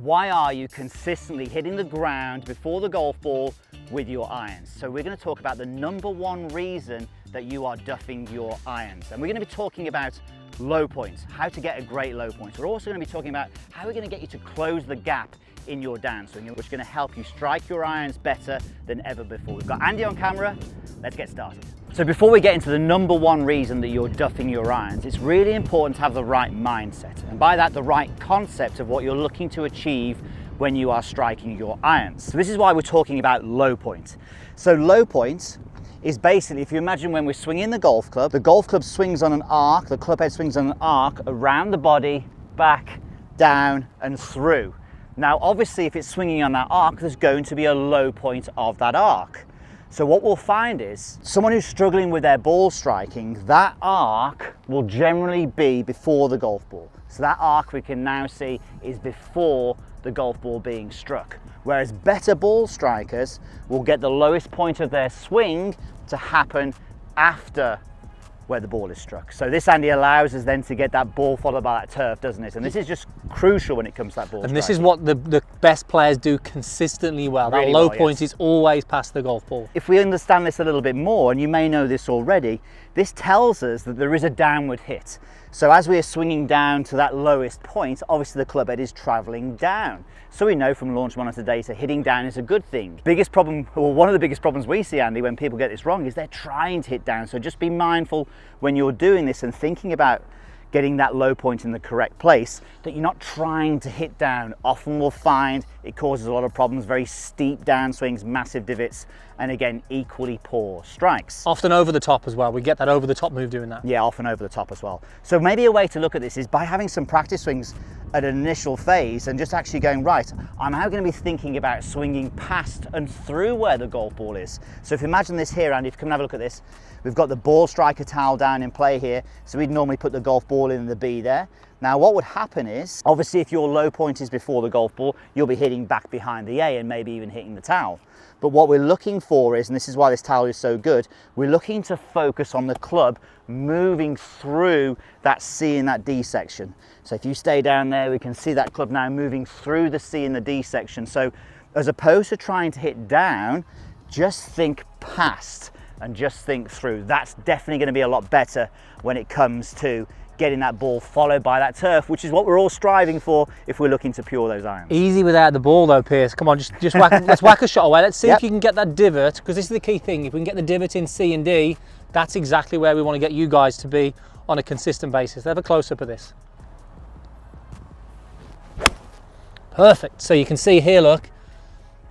why are you consistently hitting the ground before the golf ball with your irons? So we're going to talk about the #1 reason that you are duffing your irons. And we're going to be talking about low points, how to get a great low point. We're also going to be talking about how we're going to get you to close the gap in your downswing, which is going to help you strike your irons better than ever before. We've got Andy on camera. Let's get started. So before we get into the #1 reason that you're duffing your irons, it's really important to have the right mindset. And by that, the right concept of what you're looking to achieve when you are striking your irons. So this is why we're talking about low point. So low point is basically, if you imagine when we're swinging the golf club swings on an arc, the club head swings on an arc around the body, back, down and through. Now obviously if it's swinging on that arc, there's going to be a low point of that arc. So what we'll find is someone who's struggling with their ball striking, that arc will generally be before the golf ball. So that arc we can now see is before the golf ball being struck. Whereas better ball strikers will get the lowest point of their swing to happen after where the ball is struck. So this, Andy, allows us then to get that ball followed by that turf, doesn't it? And this is just crucial when it comes to that ball And striking. this is what the best players do consistently well. Really that low well, point yes. is always past the golf ball. If we understand this a little bit more, and you may know this already, this tells us that there is a downward hit. So as we are swinging down to that lowest point, obviously the club head is traveling down. So we know from launch monitor data, hitting down is a good thing. Biggest problem, or one of the biggest problems we see, Andy, when people get this wrong is they're trying to hit down. So just be mindful when you're doing this and thinking about getting that low point in the correct place, that you're not trying to hit down. Often we'll find it causes a lot of problems, very steep downswings, massive divots, and again, equally poor strikes. Often over the top as well. We get that over the top move doing that. Yeah, often over the top as well. So maybe a way to look at this is by having some practice swings at an initial phase and just actually going, right, I'm now going to be thinking about swinging past and through where the golf ball is. So if you imagine this here, Andy, if you come and have a look at this, we've got the ball striker towel down in play here. So we'd normally put the golf ball in the B there. Now what would happen is, obviously if your low point is before the golf ball, you'll be hitting back behind the A and maybe even hitting the towel. But what we're looking for is, and this is why this towel is so good, we're looking to focus on the club moving through that C and that D section. So if you stay down there, we can see that club now moving through the C and the D section. So as opposed to trying to hit down, just think past and just think through. That's definitely going to be a lot better when it comes to getting that ball followed by that turf, which is what we're all striving for if we're looking to pure those irons. Easy without the ball though, Pierce. Come on, just whack, let's whack a shot away. Let's see if you can get that divot, because this is the key thing. If we can get the divot in C and D, that's exactly where we want to get you guys to be on a consistent basis. Have a close-up of this. Perfect. So you can see here, look,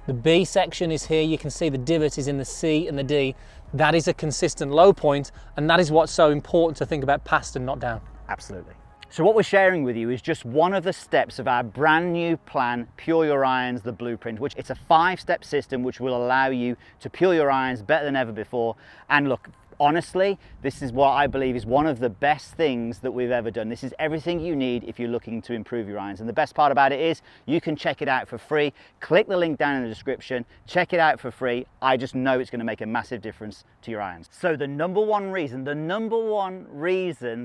the B section is here. You can see the divot is in the C and the D. That is a consistent low point, and that is what's so important to think about past and not down. Absolutely. So what we're sharing with you is just one of the steps of our brand new plan, Pure Your Irons, the blueprint, which it's a 5-step system which will allow you to pure your irons better than ever before. And look, honestly, this is what I believe is one of the best things that we've ever done. This is everything you need if you're looking to improve your irons. And the best part about it is you can check it out for free. Click the link down in the description, check it out for free. I just know it's going to make a massive difference to your irons. So the #1 reason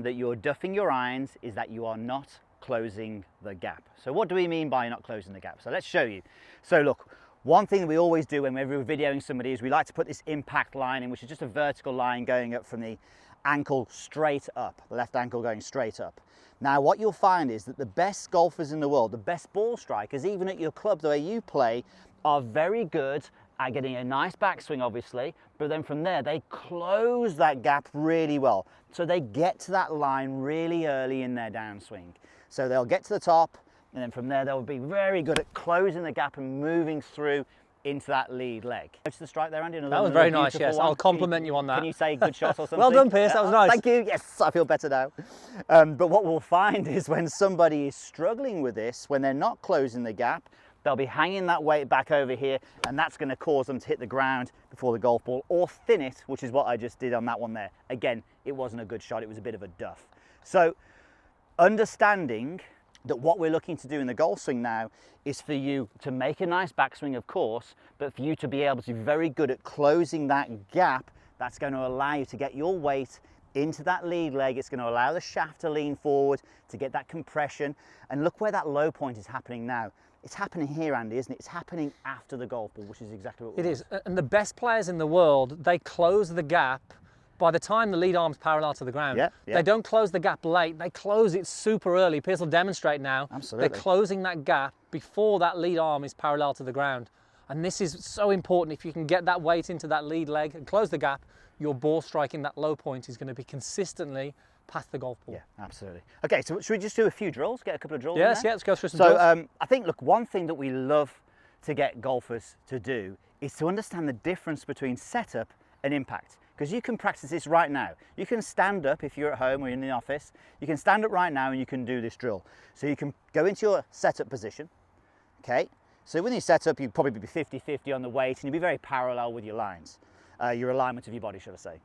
that you're duffing your irons is that you are not closing the gap. So what do we mean by not closing the gap? So let's show you. So look, one thing we always do whenever we're videoing somebody is we like to put this impact line in, which is just a vertical line going up from the ankle straight up, the left ankle going straight up. Now what you'll find is that the best golfers in the world, the best ball strikers, even at your club the way you play, are very good at getting a nice backswing obviously, but then from there they close that gap really well. So they get to that line really early in their downswing. So they'll get to the top, and then from there they'll be very good at closing the gap and moving through into that lead leg. Notice the strike there, Andy? That was very nice, yes. I'll compliment you on that. Can you say good shot or something? Well done, Pierce, that was nice. Thank you, yes, I feel better now. But what we'll find is when somebody is struggling with this, when they're not closing the gap, they'll be hanging that weight back over here, and that's going to cause them to hit the ground before the golf ball, or thin it, which is what I just did on that one there. Again, it wasn't a good shot, it was a bit of a duff. So understanding that what we're looking to do in the golf swing now is for you to make a nice backswing, of course, but for you to be able to be very good at closing that gap. That's going to allow you to get your weight into that lead leg. It's going to allow the shaft to lean forward to get that compression. And look where that low point is happening now. it's happening here, Andy, isn't it? It's happening after the golf ball, which is exactly what we want. It is, and the best players in the world, they close the gap by the time the lead arm's parallel to the ground. Yeah. They don't close the gap late, they close it super early. Piers will demonstrate now. Absolutely. They're closing that gap before that lead arm is parallel to the ground. And this is so important. If you can get that weight into that lead leg and close the gap, your ball striking that low point is going to be consistently past the golf ball. Yeah, absolutely. Okay, so should we just do a few drills, get a couple of drills Yes, in there? yeah, let's go through some drills. So I think, look, one thing that we love to get golfers to do is to understand the difference between setup and impact. Because you can practice this right now. You can stand up if you're at home or in the office. You can stand up right now and you can do this drill. So you can go into your setup position, okay? So when you set up, you'd probably be 50-50 on the weight and you'd be very parallel with your lines, your alignment of your body, should I say.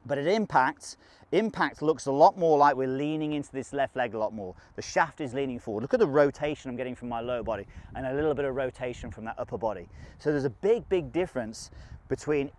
But at impact looks a lot more like we're leaning into this left leg a lot more. The shaft is leaning forward. Look at the rotation I'm getting from my lower body and a little bit of rotation from that upper body. So there's a big difference between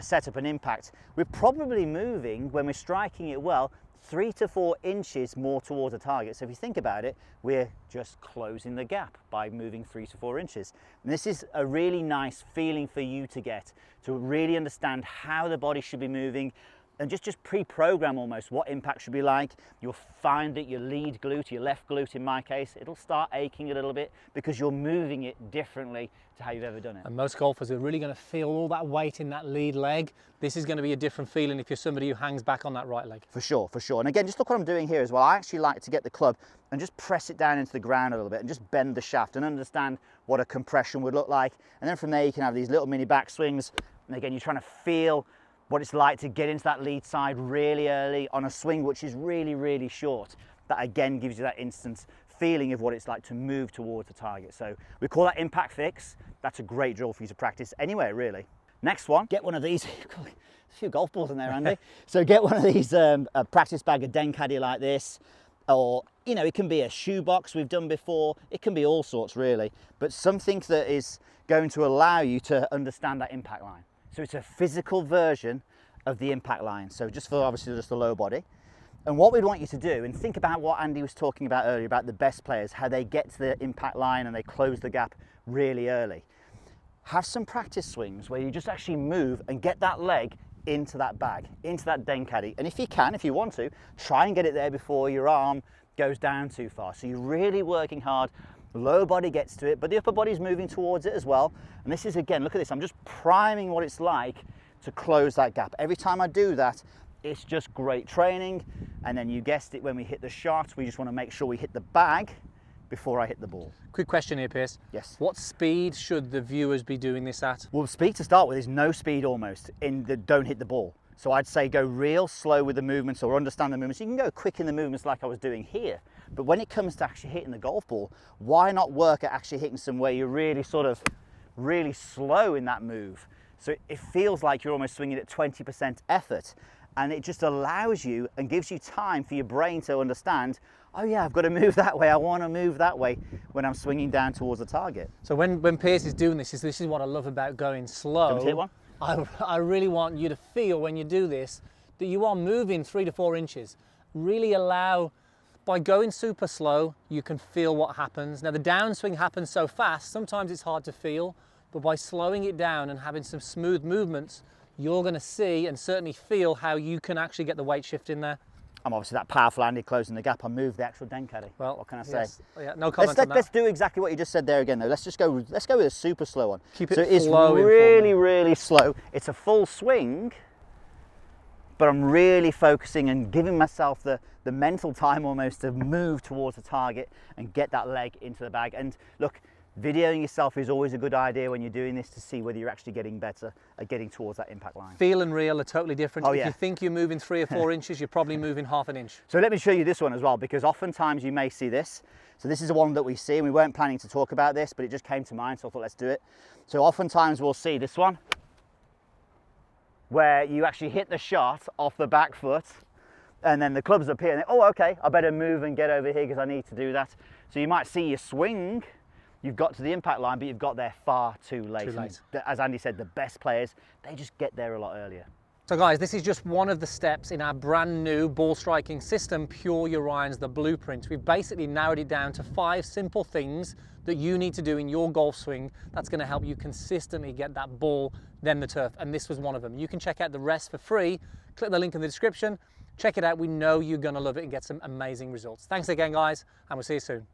setup and impact. We're probably moving, when we're striking it well, 3 to 4 inches more towards the target. So if you think about it, we're just closing the gap by moving 3 to 4 inches. And this is a really nice feeling for you to get, to really understand how the body should be moving, and just pre-program almost what impact should be like. You'll find that your lead glute, your left glute in my case, it'll start aching a little bit because you're moving it differently to how you've ever done it. And most golfers are really going to feel all that weight in that lead leg. This is going to be a different feeling if you're somebody who hangs back on that right leg. For sure, for sure. And again, just look what I'm doing here as well. I actually like to get the club and just press it down into the ground a little bit and just bend the shaft and understand what a compression would look like. And then from there you can have these little mini backswings. And again, you're trying to feel what it's like to get into that lead side really early on a swing which is really short. That again gives you that instant feeling of what it's like to move towards the target. So we call that impact fix. That's a great drill for you to practice anywhere really. Next one, get one of these. There's a few golf balls in there, Andy. So get one of these, a practice bag, a den caddy like this, or you know, it can be a shoebox we've done before. It can be all sorts really, but something that is going to allow you to understand that impact line. So it's a physical version of the impact line. So just for obviously just the low body. And what we'd want you to do, and think about what Andy was talking about earlier about the best players, how they get to the impact line and they close the gap really early. Have some practice swings where you just actually move and get that leg into that bag, into that den caddy. And if you can, if you want to, try and get it there before your arm goes down too far. So you're really working hard. Low body gets to it, but the upper body's moving towards it as well. And this is, again, look at this, I'm just priming what it's like to close that gap. Every time I do that, it's just great training. And then you guessed it, when we hit the shot, we just want to make sure we hit the bag before I hit the ball. Quick question here, Piers. Yes. What speed should the viewers be doing this at? Well, speed to start with is no speed almost in the don't hit the ball. So I'd say go real slow with the movements or understand the movements. You can go quick in the movements like I was doing here. But when it comes to actually hitting the golf ball, why not work at actually hitting somewhere you're really really slow in that move? So it feels like you're almost swinging at 20% effort. And it just allows you and gives you time for your brain to understand, oh yeah, I've got to move that way. I want to move that way when I'm swinging down towards the target. So when Piers is doing this is what I love about going slow. Do you want to hit one? I really want you to feel when you do this that you are moving 3 to 4 inches. Really allow, by going super slow, you can feel what happens. Now the downswing happens so fast, sometimes it's hard to feel, but by slowing it down and having some smooth movements, you're going to see and certainly feel how you can actually get the weight shift in there. I'm obviously that powerful Andy closing the gap. I moved the actual den caddy. Well, what can I say? Yes. Yeah, no comment on that. Let's do exactly what you just said there again though. Let's go with a super slow one. Keep it so it's really slow. It's a full swing, but I'm really focusing and giving myself the mental time almost to move towards the target and get that leg into the bag. And look, videoing yourself is always a good idea when you're doing this to see whether you're actually getting better at getting towards that impact line. Feel and real are totally different. Oh, if yeah. you think you're moving 3 or 4 inches, you're probably moving ½ an inch. So let me show you this one as well, because oftentimes you may see this. So this is the one that we see, and we weren't planning to talk about this, but it just came to mind, so I thought let's do it. So oftentimes we'll see this one, where you actually hit the shot off the back foot, and then the club's up here, and oh, okay, I better move and get over here because I need to do that. So you might see your swing, you've got to the impact line, but you've got there far too late. Too late. And as Andy said, the best players, they just get there a lot earlier. So guys, this is just one of the steps in our brand new ball striking system, Pure Your Irons, the blueprint. We've basically narrowed it down to 5 simple things that you need to do in your golf swing that's going to help you consistently get that ball, then the turf. And this was one of them. You can check out the rest for free. Click the link in the description. Check it out. We know you're going to love it and get some amazing results. Thanks again, guys, and we'll see you soon.